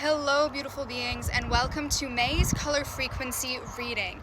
Hello, beautiful beings, and welcome to May's color frequency reading.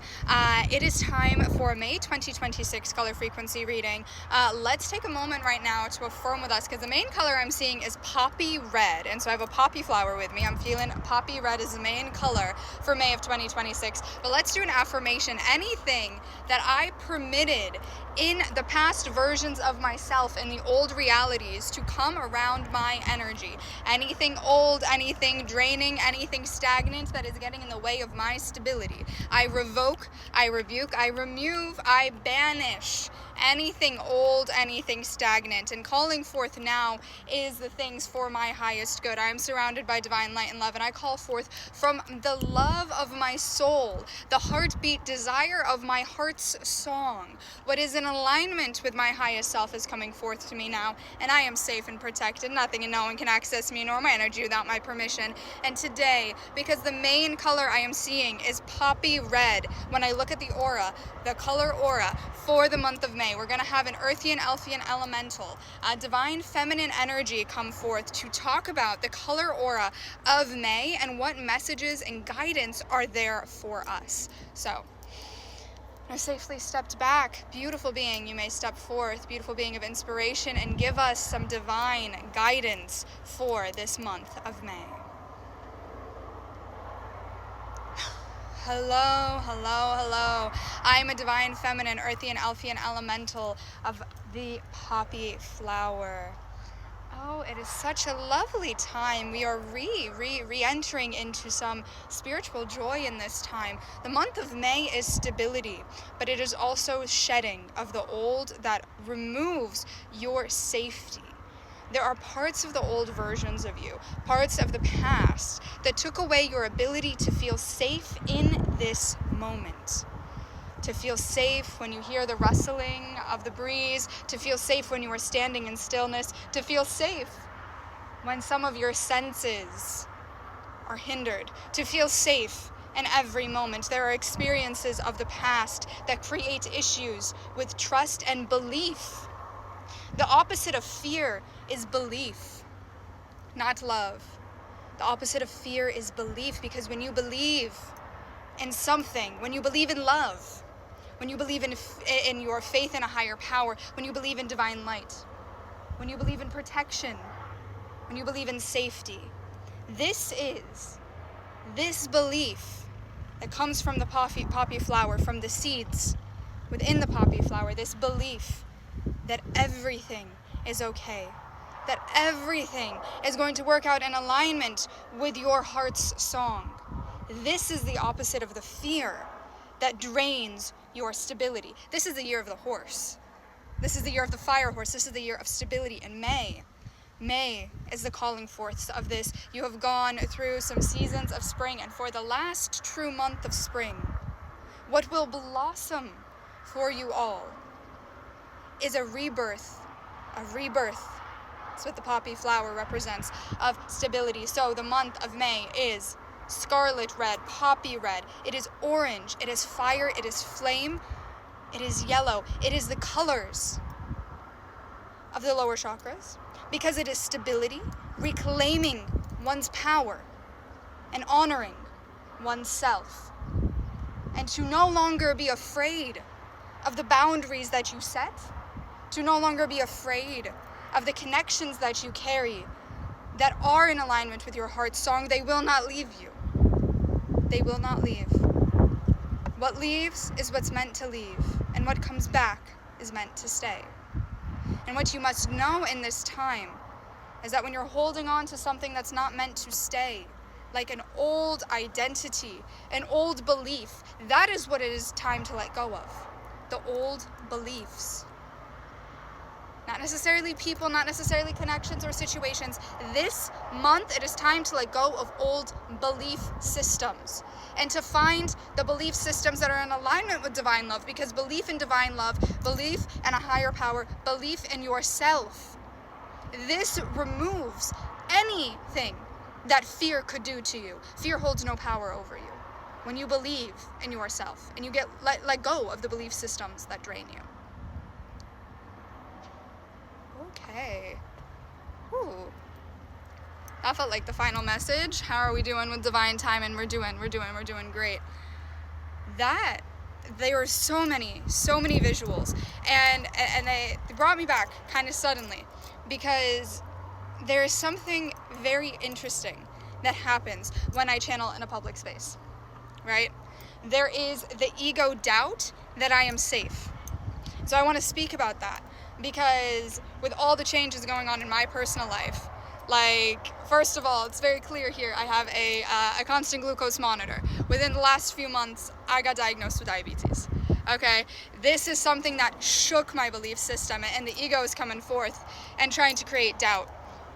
It is time for May 2026 color frequency reading. Let's take a moment right now to affirm with us, because the main color I'm seeing is poppy red, and so I have a poppy flower with me. I'm feeling poppy red is the main color for May of 2026. But let's do an affirmation. Anything that I permitted in the past versions of myself in the old realities to come around my energy, anything old, anything draining, anything stagnant that is getting in the way of my stability, I revoke, I rebuke, I remove, I banish anything old, anything stagnant, and calling forth now is the things for my highest good. I am surrounded by divine light and love, and I call forth from the love of my soul, the heartbeat desire of my heart's song. What is in alignment with my highest self is coming forth to me now, and I am safe and protected. Nothing and no one can access me nor my energy without my permission. And today, because the main color I am seeing is poppy red, when I look at the aura, the color aura for the month of May, we're going to have an Earthian, Elfian, Elemental, divine feminine energy come forth to talk about the color aura of May and what messages and guidance are there for us. So, I safely stepped back. Beautiful being, you may step forth. Beautiful being of inspiration, and give us some divine guidance for this month of May. Hello, hello, hello. I'm a divine feminine, earthian, elfian elemental of the poppy flower. Oh, it is such a lovely time. We are re-entering into some spiritual joy in this time. The month of May is stability, but it is also shedding of the old that removes your safety. There are parts of the old versions of you, parts of the past, that took away your ability to feel safe in this moment. To feel safe when you hear the rustling of the breeze, to feel safe when you are standing in stillness, to feel safe when some of your senses are hindered, to feel safe in every moment. There are experiences of the past that create issues with trust and belief. The opposite of fear is belief, not love. The opposite of fear is belief, because when you believe in something, when you believe in love, when you believe in your faith in a higher power, when you believe in divine light, when you believe in protection, when you believe in safety, this belief that comes from the poppy flower, from the seeds within the poppy flower, this belief that everything is okay, that everything is going to work out in alignment with your heart's song. This is the opposite of the fear that drains your stability. This is the year of the horse. This is the year of the fire horse. This is the year of stability. And May is the calling forth of this. You have gone through some seasons of spring, and for the last true month of spring, what will blossom for you all is a rebirth. That's what the poppy flower represents, of stability. So the month of May is scarlet red, poppy red. It is orange, it is fire, it is flame, it is yellow. It is the colors of the lower chakras, because it is stability, reclaiming one's power, and honoring oneself. And to no longer be afraid of the boundaries that you set, to no longer be afraid of the connections that you carry that are in alignment with your heart's song. They will not leave you. They will not leave. What leaves is what's meant to leave, and what comes back is meant to stay. And what you must know in this time is that when you're holding on to something that's not meant to stay, like an old identity, an old belief, that is what it is time to let go of. The old beliefs. Not necessarily people, not necessarily connections or situations. This month, it is time to let go of old belief systems and to find the belief systems that are in alignment with divine love, because belief in divine love, belief in a higher power, belief in yourself, this removes anything that fear could do to you. Fear holds no power over you when you believe in yourself and you let go of the belief systems that drain you. Okay. Ooh. That felt like the final message. How are we doing with divine time? And we're doing great. That, there were so many visuals, and they brought me back kind of suddenly, because there is something very interesting that happens when I channel in a public space, right? There is the ego doubt that I am safe. So I want to speak about that, because with all the changes going on in my personal life, like, first of all, it's very clear here, I have a constant glucose monitor. Within the last few months, I got diagnosed with diabetes. Okay, this is something that shook my belief system, and the ego is coming forth and trying to create doubt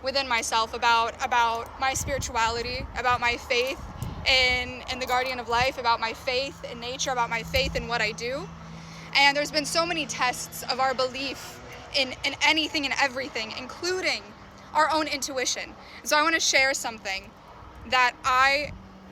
within myself about my spirituality, about my faith in the guardian of life, about my faith in nature, about my faith in what I do. And there's been so many tests of our belief in anything and everything, including our own intuition. So I want to share something that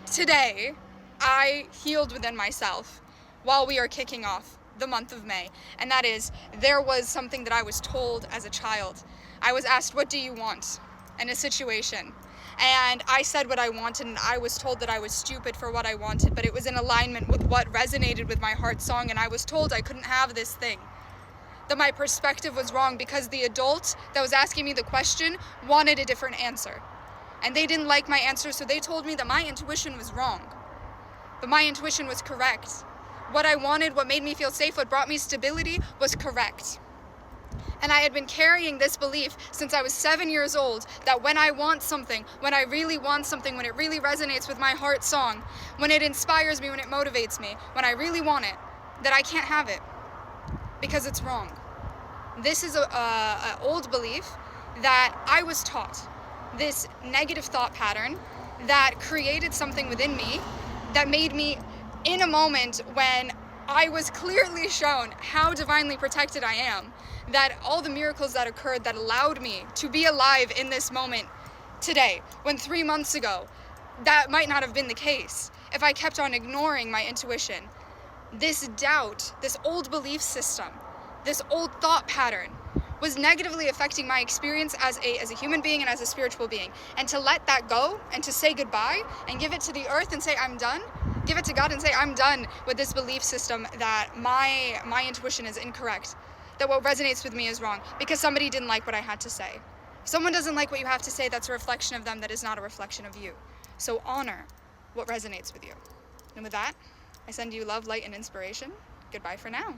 today I healed within myself while we are kicking off the month of May. And that is, there was something that I was told as a child. I was asked, what do you want in a situation? And I said what I wanted, and I was told that I was stupid for what I wanted, but it was in alignment with what resonated with my heart song, and I was told I couldn't have this thing. That my perspective was wrong because the adult that was asking me the question wanted a different answer. And they didn't like my answer, so they told me that my intuition was wrong. But my intuition was correct. What I wanted, what made me feel safe, what brought me stability was correct. And I had been carrying this belief since I was 7 years old, that when I want something, when I really want something, when it really resonates with my heart song, when it inspires me, when it motivates me, when I really want it, that I can't have it because it's wrong. This is a old belief that I was taught, this negative thought pattern that created something within me that made me, in a moment when I was clearly shown how divinely protected I am, that all the miracles that occurred that allowed me to be alive in this moment today, when 3 months ago, that might not have been the case if I kept on ignoring my intuition. This doubt, this old belief system, this old thought pattern was negatively affecting my experience as a human being and as a spiritual being. And to let that go and to say goodbye and give it to the earth and say, I'm done, give it to God and say, I'm done with this belief system that my intuition is incorrect, that what resonates with me is wrong, because somebody didn't like what I had to say. If someone doesn't like what you have to say, that's a reflection of them, that is not a reflection of you. So honor what resonates with you. And with that, I send you love, light, and inspiration. Goodbye for now.